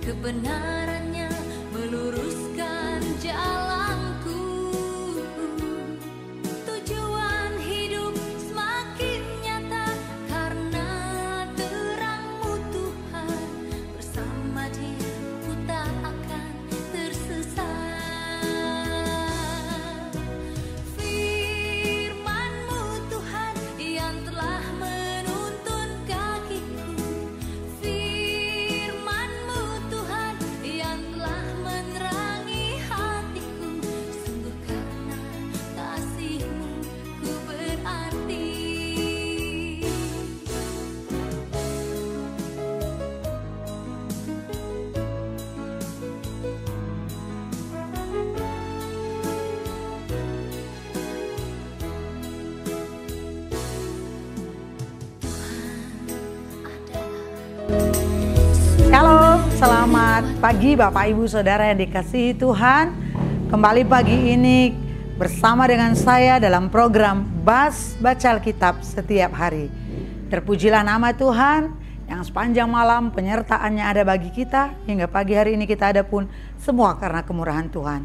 kebenarannya meluruskan jalanku. Tujuan hidup semakin nyata karena terang-Mu Tuhan. Bersama Dia ku tak akan tersesat. Firman-Mu Tuhan yang telah menuntun kakiku. Firman-Mu Tuhan yang telah menerangi hatiku. Sungguh karena kasih-Mu ku berarti. Shalom, selamat pagi Bapak Ibu Saudara yang dikasihi Tuhan. Kembali pagi ini bersama dengan saya dalam program Bas Baca Alkitab setiap hari. Terpujilah nama Tuhan yang sepanjang malam penyertaannya ada bagi kita, hingga pagi hari ini kita ada pun semua karena kemurahan Tuhan.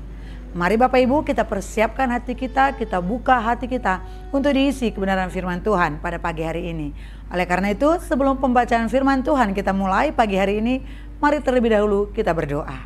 Mari Bapak Ibu kita persiapkan hati kita buka hati kita untuk diisi kebenaran firman Tuhan pada pagi hari ini. Oleh karena itu, sebelum pembacaan firman Tuhan kita mulai pagi hari ini, mari terlebih dahulu kita berdoa.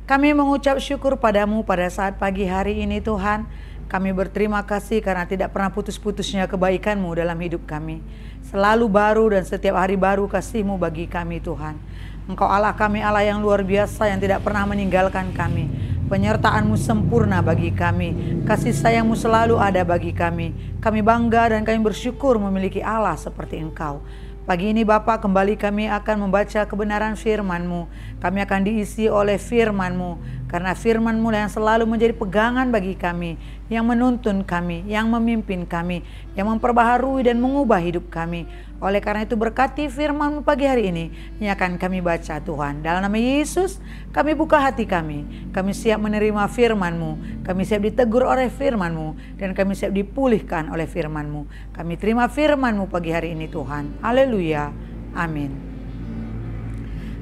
Kami mengucap syukur padamu pada saat pagi hari ini Tuhan. Kami berterima kasih karena tidak pernah putus-putusnya kebaikan-Mu dalam hidup kami. Selalu baru dan setiap hari baru kasih-Mu bagi kami Tuhan. Engkau Allah kami, Allah yang luar biasa yang tidak pernah meninggalkan kami. Penyertaan-Mu sempurna bagi kami. Kasih sayang-Mu selalu ada bagi kami. Kami bangga dan kami bersyukur memiliki Allah seperti Engkau. Pagi ini Bapa, kembali kami akan membaca kebenaran firman-Mu. Kami akan diisi oleh firman-Mu. Karena firman-Mu yang selalu menjadi pegangan bagi kami, yang menuntun kami, yang memimpin kami, yang memperbaharui dan mengubah hidup kami. Oleh karena itu berkati firman-Mu pagi hari ini yang akan kami baca Tuhan. Dalam nama Yesus kami buka hati kami. Kami siap menerima firman-Mu. Kami siap ditegur oleh firman-Mu. Dan kami siap dipulihkan oleh firman-Mu. Kami terima firman-Mu pagi hari ini Tuhan. Haleluya. Amin.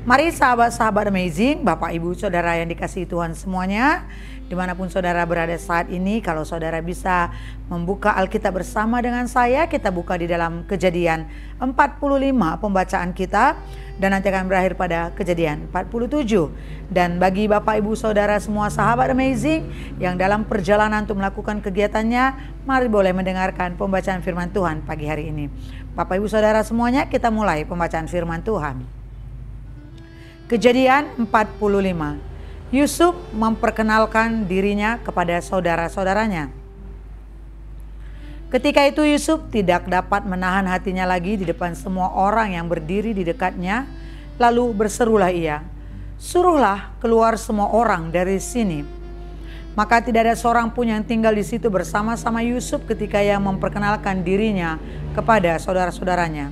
Mari sahabat-sahabat amazing, Bapak Ibu Saudara yang dikasihi Tuhan semuanya, dimanapun saudara berada saat ini, kalau saudara bisa membuka Alkitab bersama dengan saya, kita buka di dalam Kejadian 45 pembacaan kita, dan nanti akan berakhir pada Kejadian 47. Dan bagi Bapak Ibu Saudara semua sahabat amazing yang dalam perjalanan untuk melakukan kegiatannya, mari boleh mendengarkan pembacaan firman Tuhan pagi hari ini. Bapak Ibu Saudara semuanya, kita mulai pembacaan firman Tuhan. Kejadian 45. Yusuf memperkenalkan dirinya kepada saudara-saudaranya. Ketika itu Yusuf tidak dapat menahan hatinya lagi di depan semua orang yang berdiri di dekatnya. Lalu berserulah ia, "Suruhlah keluar semua orang dari sini." Maka tidak ada seorang pun yang tinggal di situ bersama-sama Yusuf ketika ia memperkenalkan dirinya kepada saudara-saudaranya.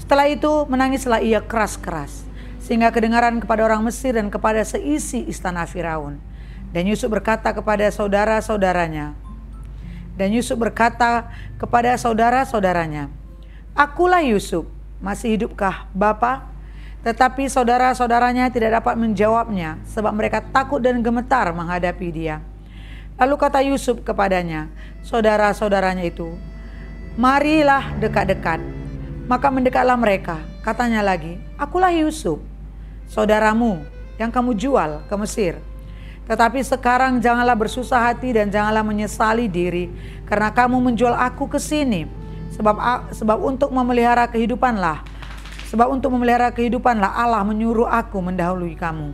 Setelah itu menangislah ia keras-keras, sehingga kedengaran kepada orang Mesir dan kepada seisi istana Firaun. Dan Yusuf berkata kepada saudara-saudaranya, "Akulah Yusuf, masih hidupkah Bapa?" Tetapi saudara-saudaranya tidak dapat menjawabnya, sebab mereka takut dan gemetar menghadapi dia. Lalu kata Yusuf kepadanya, saudara-saudaranya itu, "Marilah dekat-dekat." Maka mendekatlah mereka. Katanya lagi, "Akulah Yusuf, saudaramu yang kamu jual ke Mesir. Tetapi sekarang janganlah bersusah hati dan janganlah menyesali diri, karena kamu menjual aku ke sini. Sebab untuk memelihara kehidupanlah Allah menyuruh aku mendahului kamu.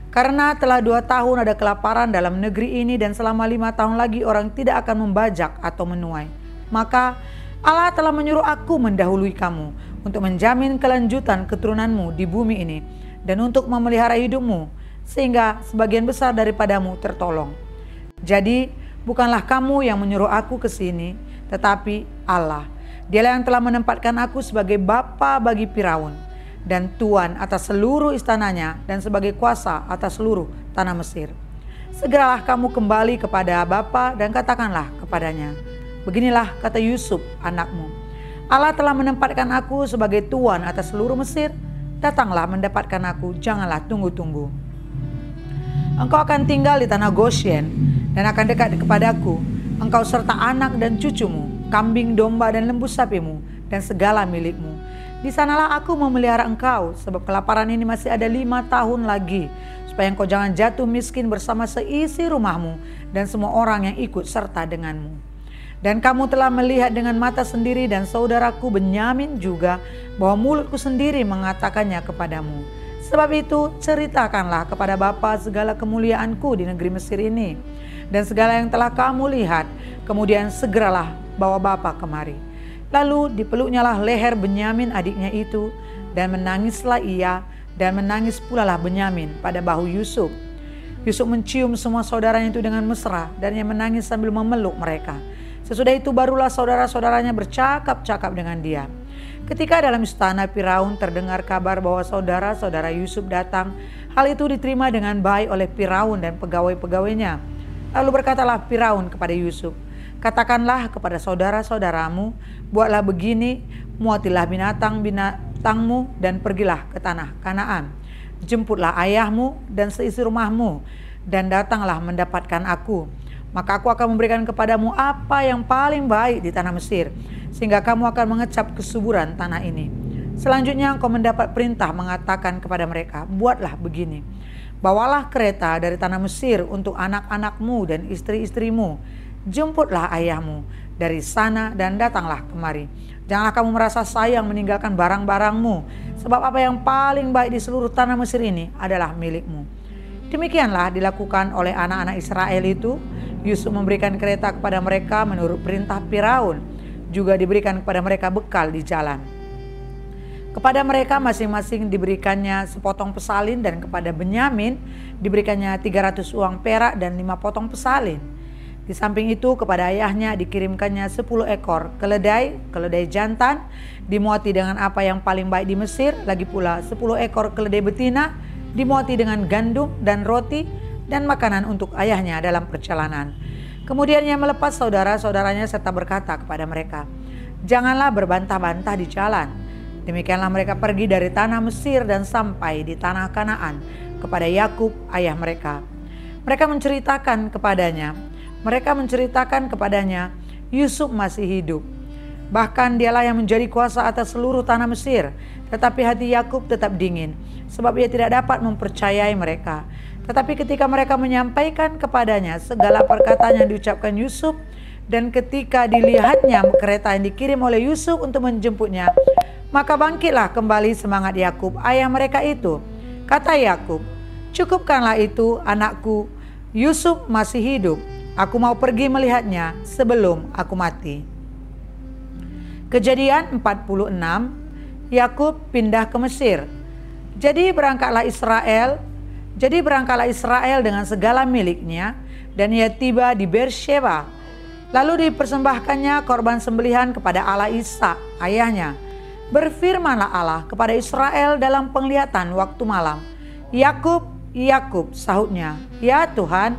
Karena telah 2 tahun ada kelaparan dalam negeri ini, dan selama 5 tahun lagi orang tidak akan membajak atau menuai. Maka Allah telah menyuruh aku mendahului kamu untuk menjamin kelanjutan keturunanmu di bumi ini, dan untuk memelihara hidupmu, sehingga sebagian besar daripadamu tertolong. Jadi bukanlah kamu yang menyuruh aku ke sini, tetapi Allah. Dialah yang telah menempatkan aku sebagai bapa bagi Firaun, dan tuan atas seluruh istananya, dan sebagai kuasa atas seluruh tanah Mesir. Segeralah kamu kembali kepada bapa dan katakanlah kepadanya, beginilah kata Yusuf anakmu, Allah telah menempatkan aku sebagai tuan atas seluruh Mesir, datanglah mendapatkan aku, janganlah tunggu-tunggu. Engkau akan tinggal di tanah Goshen dan akan dekat kepadaku, engkau serta anak dan cucumu, kambing, domba dan lembu sapimu, dan segala milikmu. Di sanalah aku memelihara engkau, sebab kelaparan ini masih ada 5 tahun lagi, supaya engkau jangan jatuh miskin bersama seisi rumahmu dan semua orang yang ikut serta denganmu. Dan kamu telah melihat dengan mata sendiri dan saudaraku Benyamin juga, bahwa mulutku sendiri mengatakannya kepadamu. Sebab itu ceritakanlah kepada Bapa segala kemuliaanku di negeri Mesir ini, dan segala yang telah kamu lihat, kemudian segeralah bawa Bapa kemari. Lalu dipeluknyalah leher Benyamin adiknya itu, dan menangislah ia, dan menangis pula lah Benyamin pada bahu Yusuf. Yusuf mencium semua saudaranya itu dengan mesra, dan ia menangis sambil memeluk mereka. Sesudah itu barulah saudara-saudaranya bercakap-cakap dengan dia. Ketika dalam istana Firaun terdengar kabar bahwa saudara-saudara Yusuf datang, hal itu diterima dengan baik oleh Firaun dan pegawai-pegawainya. Lalu berkatalah Firaun kepada Yusuf, katakanlah kepada saudara-saudaramu, buatlah begini, muatilah binatangmu dan pergilah ke tanah Kanaan. Jemputlah ayahmu dan seisi rumahmu, dan datanglah mendapatkan aku. Maka aku akan memberikan kepadamu apa yang paling baik di tanah Mesir, sehingga kamu akan mengecap kesuburan tanah ini. Selanjutnya engkau mendapat perintah mengatakan kepada mereka, buatlah begini, bawalah kereta dari tanah Mesir untuk anak-anakmu dan istri-istrimu. Jemputlah ayahmu dari sana dan datanglah kemari. Janganlah kamu merasa sayang meninggalkan barang-barangmu, sebab apa yang paling baik di seluruh tanah Mesir ini adalah milikmu. Demikianlah dilakukan oleh anak-anak Israel itu. Yusuf memberikan kereta kepada mereka menurut perintah Firaun. Juga diberikan kepada mereka bekal di jalan. Kepada mereka masing-masing diberikannya sepotong pesalin, dan kepada Benyamin diberikannya 300 uang perak dan 5 potong pesalin. Di samping itu kepada ayahnya dikirimkannya 10 ekor keledai jantan, dimuati dengan apa yang paling baik di Mesir, lagi pula 10 ekor keledai betina, dimuati dengan gandum dan roti, dan makanan untuk ayahnya dalam perjalanan. Kemudian ia melepas saudara-saudaranya serta berkata kepada mereka, janganlah berbantah-bantah di jalan. Demikianlah mereka pergi dari tanah Mesir dan sampai di tanah Kanaan kepada Yakub ayah mereka. Mereka menceritakan kepadanya Yusuf masih hidup. Bahkan dialah yang menjadi kuasa atas seluruh tanah Mesir. Tetapi hati Yakub tetap dingin, sebab ia tidak dapat mempercayai mereka. Tetapi ketika mereka menyampaikan kepadanya segala perkataan yang diucapkan Yusuf, dan ketika dilihatnya kereta yang dikirim oleh Yusuf untuk menjemputnya, maka bangkitlah kembali semangat Yakub ayah mereka itu. Kata Yakub, cukupkanlah itu anakku, Yusuf masih hidup. Aku mau pergi melihatnya sebelum aku mati. Kejadian 46, Yakub pindah ke Mesir. Jadi berangkatlah Israel dengan segala miliknya, dan ia tiba di Beersheba. Lalu dipersembahkannya korban sembelihan kepada Allah Ishak ayahnya. Berfirmanlah Allah kepada Israel dalam penglihatan waktu malam. Yakub, Yakub, sahutnya, ya Tuhan.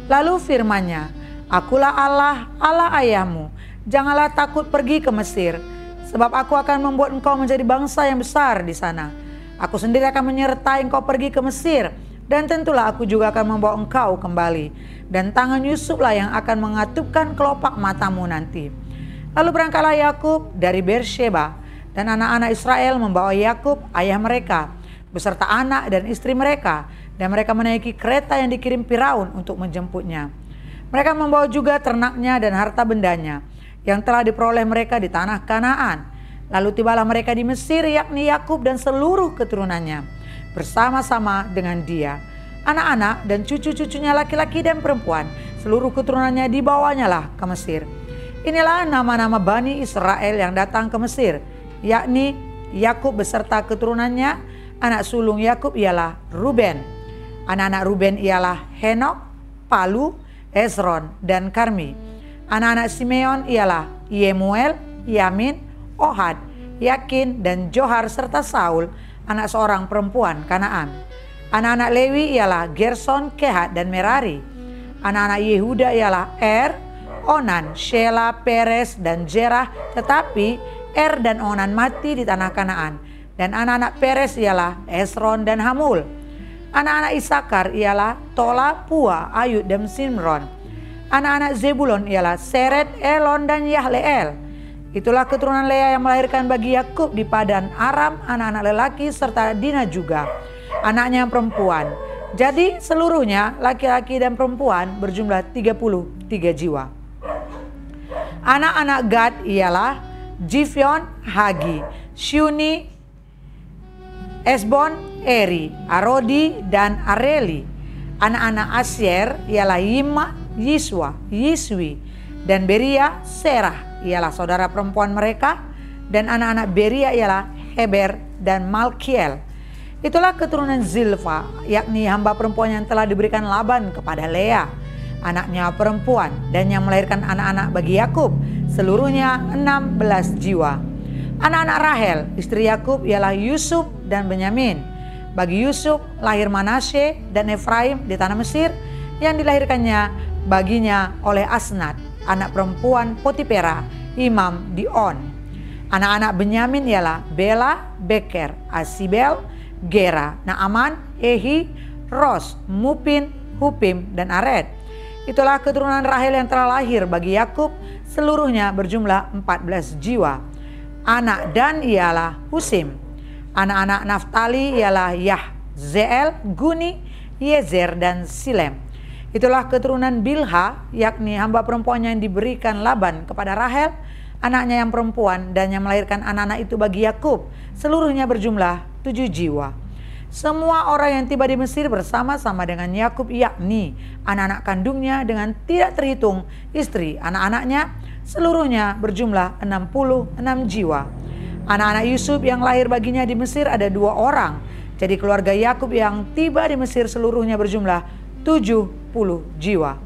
Lalu firman-Nya, akulah Allah, Allah ayahmu. Janganlah takut pergi ke Mesir, sebab aku akan membuat engkau menjadi bangsa yang besar di sana. Aku sendiri akan menyertai engkau pergi ke Mesir, dan tentulah aku juga akan membawa engkau kembali. Dan tangan Yusuflah yang akan mengatupkan kelopak matamu nanti. Lalu berangkatlah Yakub dari Beersheba, dan anak-anak Israel membawa Yakub ayah mereka beserta anak dan istri mereka, dan mereka menaiki kereta yang dikirim Firaun untuk menjemputnya. Mereka membawa juga ternaknya dan harta bendanya yang telah diperoleh mereka di tanah Kanaan. Lalu tibalah mereka di Mesir, yakni Yakub dan seluruh keturunannya bersama-sama dengan dia, anak-anak dan cucu-cucunya laki-laki dan perempuan, seluruh keturunannya dibawanyalah ke Mesir. Inilah nama-nama Bani Israel yang datang ke Mesir, yakni Yakub beserta keturunannya. Anak sulung Yakub ialah Ruben. Anak-anak Ruben ialah Henok, Palu, Hezron, dan Karmi. Anak-anak Simeon ialah Yemuel, Yamin, Ohad, Yakin, dan Johar serta Saul, anak seorang perempuan Kanaan. Anak-anak Lewi ialah Gerson, Kehat, dan Merari. Anak-anak Yehuda ialah Onan, Shela, Peres, dan Jerah. Tetapi Dan Onan mati di tanah Kanaan. Dan anak-anak Peres ialah Esron dan Hamul. Anak-anak Isakar ialah Tola, Pua, Ayud, dan Simron. Anak-anak Zebulon ialah Seret, Elon, dan Yahleel. Itulah keturunan Lea yang melahirkan bagi Yakub di Padan Aram anak-anak lelaki serta Dina juga, anaknya yang perempuan. Jadi seluruhnya laki-laki dan perempuan berjumlah 33 jiwa. Anak-anak Gad ialah Gibeon, Hagi, Syuni, Esbon, Eri, Arodi, dan Areli. Anak-anak Asyer ialah Yima, Yiswa, Yiswi, dan Beria, Serah ialah saudara perempuan mereka. Dan anak-anak Beria ialah Heber dan Malkiel. Itulah keturunan Zilfa, yakni hamba perempuan yang telah diberikan Laban kepada Lea, anaknya perempuan, dan yang melahirkan anak-anak bagi Yakub, seluruhnya 16 jiwa. Anak-anak Rahel, istri Yakub ialah Yusuf dan Benyamin. Bagi Yusuf lahir Manasye dan Efraim di tanah Mesir, yang dilahirkannya baginya oleh Asnat, anak perempuan Potipera, imam di On. Anak-anak Benyamin ialah Bela, Beker, Asibel, Gera, Naaman, Ehi, Ros, Mupin, Hupim, dan Ared. Itulah keturunan Rahel yang telah lahir bagi Yakub, seluruhnya berjumlah 14 jiwa. Anak Dan ialah Husim. Anak-anak Naftali ialah Yahzeel, Guni, Yezer, dan Silem. Itulah keturunan Bilha, yakni hamba perempuannya yang diberikan Laban kepada Rahel, anaknya yang perempuan, dan yang melahirkan anak-anak itu bagi Yakub, seluruhnya berjumlah 7 jiwa. Semua orang yang tiba di Mesir bersama-sama dengan Yakub, yakni anak-anak kandungnya dengan tidak terhitung istri anak-anaknya, seluruhnya berjumlah 66 jiwa. Anak-anak Yusuf yang lahir baginya di Mesir ada 2 orang. Jadi keluarga Yakub yang tiba di Mesir seluruhnya berjumlah 70 jiwa.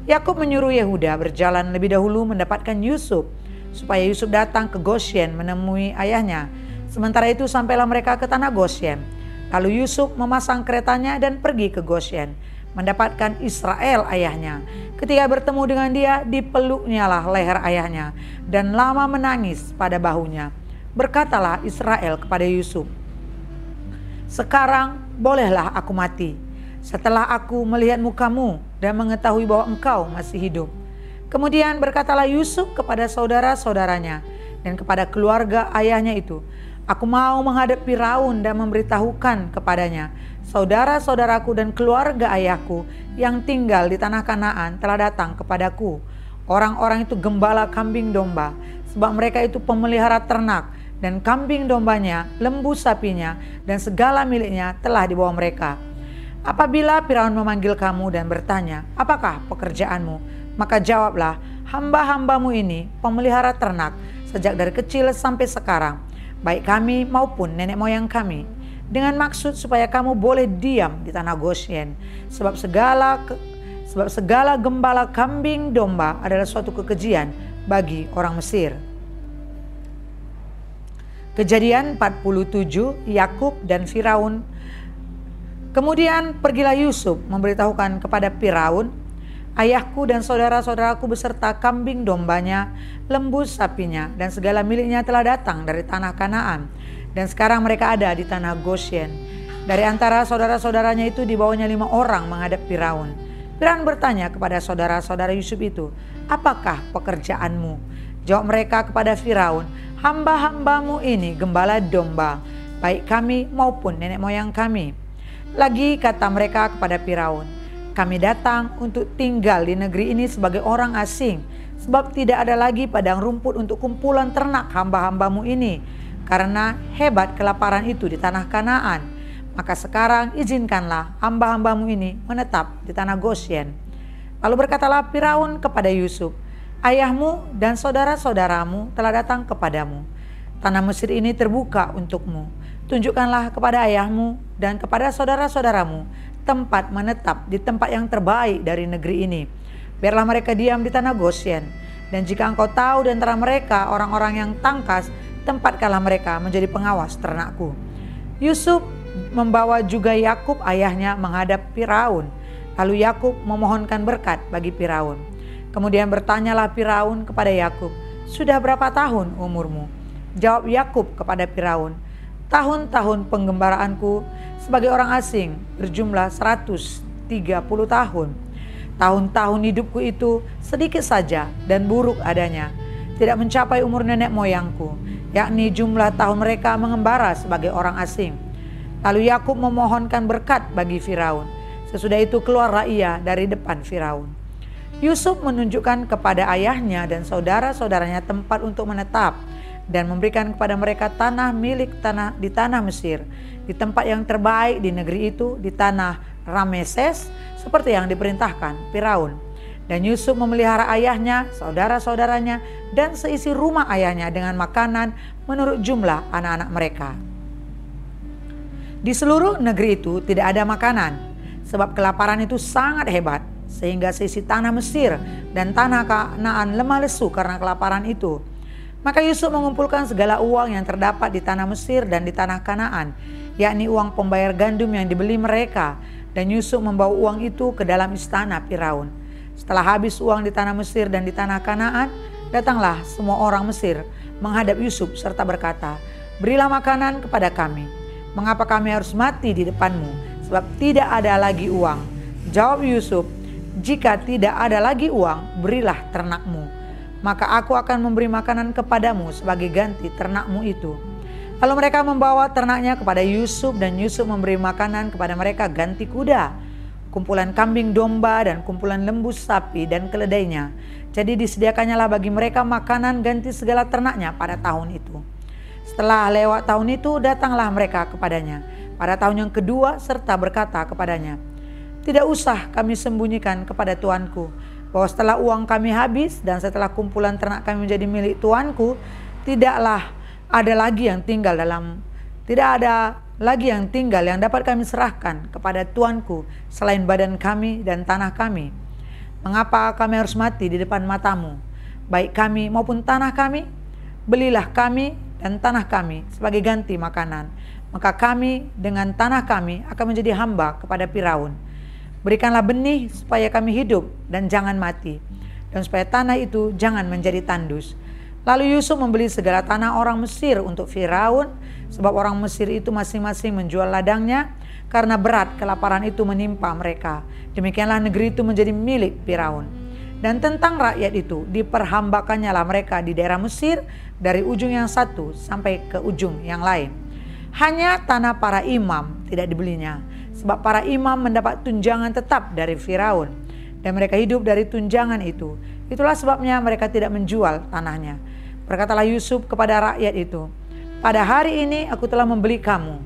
Yakub menyuruh Yehuda berjalan lebih dahulu mendapatkan Yusuf, supaya Yusuf datang ke Goshen menemui ayahnya. Sementara itu sampailah mereka ke tanah Goshen. Lalu Yusuf memasang keretanya dan pergi ke Goshen, mendapatkan Israel ayahnya. Ketika bertemu dengan dia, dipeluknyalah leher ayahnya dan lama menangis pada bahunya. Berkatalah Israel kepada Yusuf, "Sekarang bolehlah aku mati, setelah aku melihat mukamu dan mengetahui bahwa engkau masih hidup." Kemudian berkatalah Yusuf kepada saudara-saudaranya dan kepada keluarga ayahnya itu, "Aku mau menghadap Firaun dan memberitahukan kepadanya, saudara-saudaraku dan keluarga ayahku yang tinggal di tanah Kanaan telah datang kepadaku. Orang-orang itu gembala kambing domba, sebab mereka itu pemelihara ternak, dan kambing dombanya, lembu sapinya, dan segala miliknya telah dibawa mereka. Apabila Firaun memanggil kamu dan bertanya, apakah pekerjaanmu? Maka jawablah, hamba-hambamu ini pemelihara ternak sejak dari kecil sampai sekarang, baik kami maupun nenek moyang kami, dengan maksud supaya kamu boleh diam di tanah Goshen, sebab segala gembala kambing domba adalah suatu kekejian bagi orang Mesir." Kejadian 47, Yakub dan Firaun. Kemudian pergilah Yusuf memberitahukan kepada Firaun, "Ayahku dan saudara-saudaraku beserta kambing dombanya, lembu sapinya, dan segala miliknya telah datang dari tanah Kanaan, dan sekarang mereka ada di tanah Goshen." Dari antara saudara-saudaranya itu dibawanya 5 orang menghadap Firaun. Firaun bertanya kepada saudara-saudara Yusuf itu, "Apakah pekerjaanmu?" Jawab mereka kepada Firaun, "Hamba-hambamu ini gembala domba, baik kami maupun nenek moyang kami." Lagi kata mereka kepada Firaun, "Kami datang untuk tinggal di negeri ini sebagai orang asing, sebab tidak ada lagi padang rumput untuk kumpulan ternak hamba-hambamu ini, karena hebat kelaparan itu di tanah Kanaan. Maka sekarang izinkanlah hamba-hambamu ini menetap di tanah Goshen." Lalu berkatalah Firaun kepada Yusuf, "Ayahmu dan saudara-saudaramu telah datang kepadamu. Tanah Mesir ini terbuka untukmu. Tunjukkanlah kepada ayahmu dan kepada saudara-saudaramu tempat menetap di tempat yang terbaik dari negeri ini. Biarlah mereka diam di tanah Goshen. Dan jika engkau tahu di antara mereka orang-orang yang tangkas, tempatkanlah mereka menjadi pengawas ternakku." Yusuf membawa juga Yakub ayahnya menghadap Firaun. Lalu Yakub memohonkan berkat bagi Firaun. Kemudian bertanyalah Firaun kepada Yakub, "Sudah berapa tahun umurmu?" Jawab Yakub kepada Firaun, tahun-tahun penggembalaanku sebagai orang asing berjumlah 130 tahun. Tahun-tahun hidupku itu sedikit saja dan buruk adanya, tidak mencapai umur nenek moyangku, yakni jumlah tahun mereka mengembara sebagai orang asing. Lalu Yakub memohonkan berkat bagi Firaun. Sesudah itu keluarlah ia dari depan Firaun. Yusuf menunjukkan kepada ayahnya dan saudara-saudaranya tempat untuk menetap dan memberikan kepada mereka tanah milik di tanah Mesir, di tempat yang terbaik di negeri itu, di tanah Rameses, seperti yang diperintahkan Firaun. Dan Yusuf memelihara ayahnya, saudara-saudaranya, dan seisi rumah ayahnya dengan makanan menurut jumlah anak-anak mereka. Di seluruh negeri itu tidak ada makanan, sebab kelaparan itu sangat hebat, sehingga seisi tanah Mesir dan tanah Kanaan lemah lesu karena kelaparan itu. Maka Yusuf mengumpulkan segala uang yang terdapat di tanah Mesir dan di tanah Kanaan, yakni uang pembayar gandum yang dibeli mereka, dan Yusuf membawa uang itu ke dalam istana Firaun. Setelah habis uang di tanah Mesir dan di tanah Kanaan, datanglah semua orang Mesir menghadap Yusuf serta berkata, "Berilah makanan kepada kami. Mengapa kami harus mati di depanmu? Sebab tidak ada lagi uang." Jawab Yusuf, "Jika tidak ada lagi uang, berilah ternakmu. Maka aku akan memberi makanan kepadamu sebagai ganti ternakmu itu." Lalu mereka membawa ternaknya kepada Yusuf, dan Yusuf memberi makanan kepada mereka ganti kuda, kumpulan kambing domba, dan kumpulan lembu sapi dan keledainya. Jadi disediakannya lah bagi mereka makanan ganti segala ternaknya pada tahun itu. Setelah lewat tahun itu, datanglah mereka kepadanya pada tahun yang kedua serta berkata kepadanya, "Tidak usah kami sembunyikan kepada tuanku bahwa setelah uang kami habis dan setelah kumpulan ternak kami menjadi milik tuanku, tidak ada lagi yang tinggal yang dapat kami serahkan kepada tuanku selain badan kami dan tanah kami. Mengapa kami harus mati di depan matamu, baik kami maupun tanah kami? Belilah kami dan tanah kami sebagai ganti makanan, maka kami dengan tanah kami akan menjadi hamba kepada Firaun. Berikanlah benih supaya kami hidup dan jangan mati, dan supaya tanah itu jangan menjadi tandus." Lalu Yusuf membeli segala tanah orang Mesir untuk Firaun, sebab orang Mesir itu masing-masing menjual ladangnya, karena berat kelaparan itu menimpa mereka. Demikianlah negeri itu menjadi milik Firaun. Dan tentang rakyat itu, diperhambakannya lah mereka di daerah Mesir dari ujung yang satu sampai ke ujung yang lain. Hanya tanah para imam tidak dibelinya, sebab para imam mendapat tunjangan tetap dari Firaun, dan mereka hidup dari tunjangan itu. Itulah sebabnya mereka tidak menjual tanahnya. Berkatalah Yusuf kepada rakyat itu, "Pada hari ini aku telah membeli kamu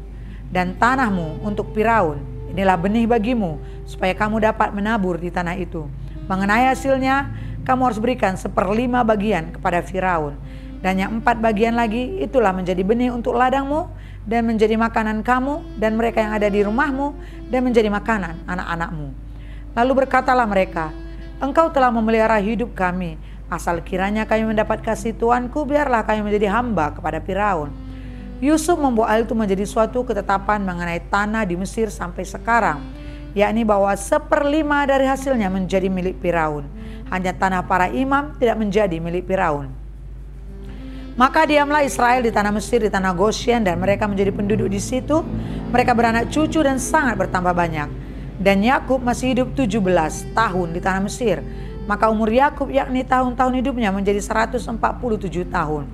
dan tanahmu untuk Firaun. Inilah benih bagimu, supaya kamu dapat menabur di tanah itu. Mengenai hasilnya, kamu harus berikan 1/5 bagian kepada Firaun. Dan yang 4 bagian lagi, itulah menjadi benih untuk ladangmu, dan menjadi makanan kamu dan mereka yang ada di rumahmu, dan menjadi makanan anak-anakmu." Lalu berkatalah mereka, "Engkau telah memelihara hidup kami. Asal kiranya kami mendapat kasih tuanku, biarlah kami menjadi hamba kepada Firaun." Yusuf membuat hal itu menjadi suatu ketetapan mengenai tanah di Mesir sampai sekarang, yakni bahwa 1/5 dari hasilnya menjadi milik Firaun. Hanya tanah para imam tidak menjadi milik Firaun. Maka diamlah Israel di tanah Mesir, di tanah Goshen, dan mereka menjadi penduduk di situ. Mereka beranak cucu dan sangat bertambah banyak. Dan Yakub masih hidup 17 tahun di tanah Mesir. Maka umur Yakub, yakni tahun-tahun hidupnya, menjadi 147 tahun.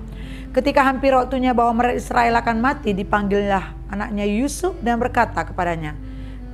Ketika hampir waktunya bahwa mereka Israel akan mati, dipanggillah anaknya Yusuf dan berkata kepadanya,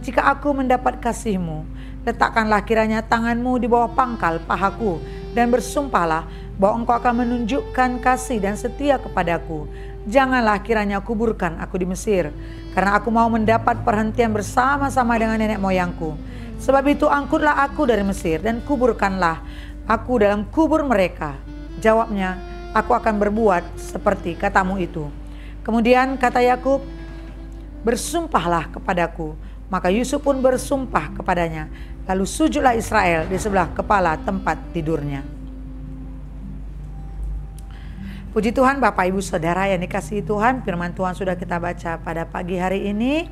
"Jika aku mendapat kasihmu, letakkanlah kiranya tanganmu di bawah pangkal pahaku, dan bersumpahlah bahwa engkau akan menunjukkan kasih dan setia kepadaku. Janganlah kiranya kuburkan aku di Mesir, karena aku mau mendapat perhentian bersama-sama dengan nenek moyangku. Sebab itu angkutlah aku dari Mesir dan kuburkanlah aku dalam kubur mereka." Jawabnya, "Aku akan berbuat seperti katamu itu." Kemudian kata Yakub, "Bersumpahlah kepadaku." Maka Yusuf pun bersumpah kepadanya. Lalu sujudlah Israel di sebelah kepala tempat tidurnya. Puji Tuhan, Bapak Ibu Saudara yang dikasihi Tuhan, firman Tuhan sudah kita baca pada pagi hari ini.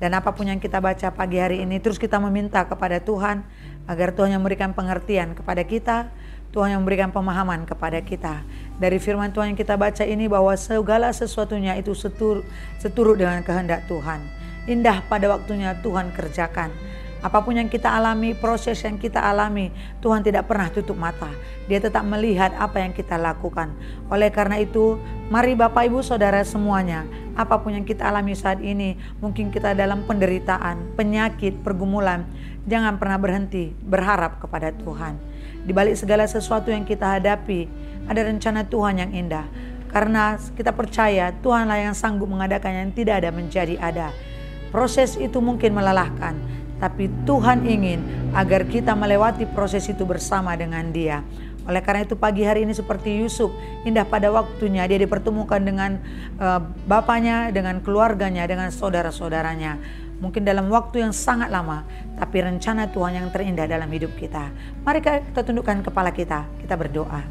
Dan apapun yang kita baca pagi hari ini, terus kita meminta kepada Tuhan agar Tuhan yang memberikan pengertian kepada kita, Tuhan yang memberikan pemahaman kepada kita. Dari firman Tuhan yang kita baca ini bahwa segala sesuatunya itu seturut dengan kehendak Tuhan. Indah pada waktunya Tuhan kerjakan. Apapun yang kita alami, proses yang kita alami, Tuhan tidak pernah tutup mata. Dia tetap melihat apa yang kita lakukan. Oleh karena itu, mari Bapak Ibu Saudara semuanya, apapun yang kita alami saat ini, mungkin kita dalam penderitaan, penyakit, pergumulan, jangan pernah berhenti berharap kepada Tuhan. Di balik segala sesuatu yang kita hadapi, ada rencana Tuhan yang indah. Karena kita percaya Tuhanlah yang sanggup mengadakan yang tidak ada menjadi ada. Proses itu mungkin melelahkan, tapi Tuhan ingin agar kita melewati proses itu bersama dengan Dia. Oleh karena itu pagi hari ini seperti Yusuf, indah pada waktunya dia dipertemukan dengan bapaknya, dengan keluarganya, dengan saudara-saudaranya. Mungkin dalam waktu yang sangat lama, tapi rencana Tuhan yang terindah dalam hidup kita. Mari kita tundukkan kepala kita berdoa.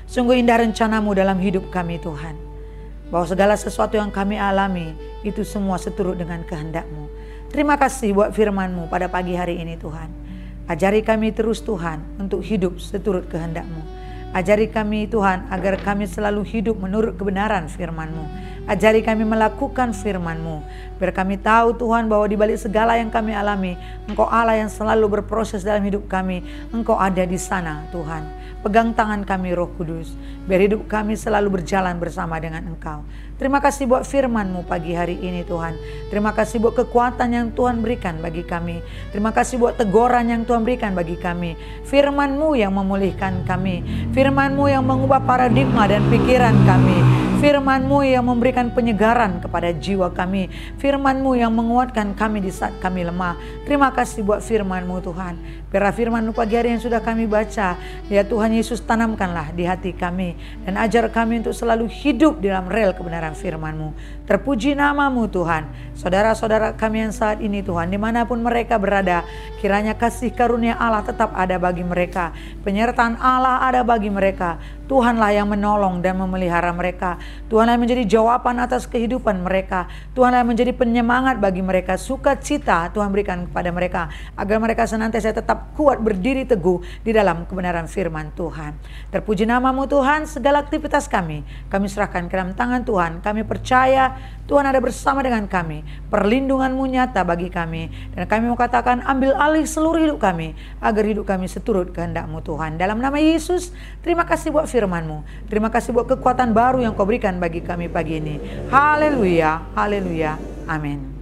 Sungguh indah rencana-Mu dalam hidup kami Tuhan. Bahwa segala sesuatu yang kami alami, itu semua seturut dengan kehendak-Mu. Terima kasih buat firman-Mu pada pagi hari ini Tuhan. Ajari kami terus Tuhan untuk hidup seturut kehendak-Mu. Ajari kami Tuhan agar kami selalu hidup menurut kebenaran firman-Mu. Ajari kami melakukan firman-Mu. Biar kami tahu Tuhan bahwa di balik segala yang kami alami, Engkau Allah yang selalu berproses dalam hidup kami. Engkau ada di sana Tuhan. Pegang tangan kami Roh Kudus. Biar hidup kami selalu berjalan bersama dengan Engkau. Terima kasih buat firman-Mu pagi hari ini Tuhan. Terima kasih buat kekuatan yang Tuhan berikan bagi kami. Terima kasih buat teguran yang Tuhan berikan bagi kami. Firman-Mu yang memulihkan kami. Firman-Mu yang mengubah paradigma dan pikiran kami. Firman-Mu yang memberikan penyegaran kepada jiwa kami. Firman-Mu yang menguatkan kami di saat kami lemah. Terima kasih buat firman-Mu Tuhan. Biarlah firman-Mu pagi hari yang sudah kami baca, ya Tuhan Yesus tanamkanlah di hati kami. Dan ajar kami untuk selalu hidup di dalam rel kebenaran firman-Mu. Terpuji nama-Mu Tuhan. Saudara-saudara kami yang saat ini Tuhan, dimanapun mereka berada, kiranya kasih karunia Allah tetap ada bagi mereka. Penyertaan Allah ada bagi mereka. Tuhanlah yang menolong dan memelihara mereka. Tuhanlah yang menjadi jawaban atas kehidupan mereka. Tuhanlah yang menjadi penyemangat bagi mereka. Sukacita Tuhan berikan kepada mereka, agar mereka senantiasa tetap kuat berdiri teguh di dalam kebenaran firman Tuhan. Terpuji nama-Mu Tuhan. Segala aktivitas kami serahkan ke dalam tangan Tuhan. Kami percaya Tuhan ada bersama dengan kami. Perlindungan-Mu nyata bagi kami. Dan kami mau katakan, ambil alih seluruh hidup kami, agar hidup kami seturut kehendak-Mu Tuhan. Dalam nama Yesus, terima kasih buat firman-Mu. Terima kasih buat kekuatan baru yang Kau berikan bagi kami pagi ini. Haleluya, haleluya, amin.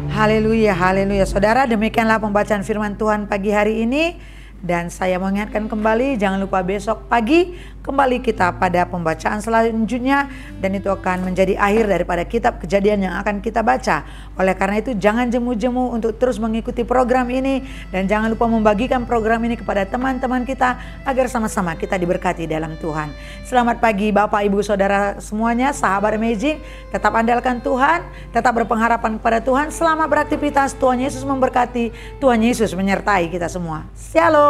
Haleluya, haleluya. Saudara, demikianlah pembacaan firman Tuhan pagi hari ini. Dan saya mengingatkan kembali, jangan lupa besok pagi kembali kita pada pembacaan selanjutnya. Dan itu akan menjadi akhir daripada kitab Kejadian yang akan kita baca. Oleh karena itu jangan jemu-jemu untuk terus mengikuti program ini. Dan jangan lupa membagikan program ini kepada teman-teman kita, agar sama-sama kita diberkati dalam Tuhan. Selamat pagi Bapak Ibu Saudara semuanya, sahabat Amazing. Tetap andalkan Tuhan, tetap berpengharapan kepada Tuhan. Selamat beraktivitas, Tuhan Yesus memberkati, Tuhan Yesus menyertai kita semua. Shalom.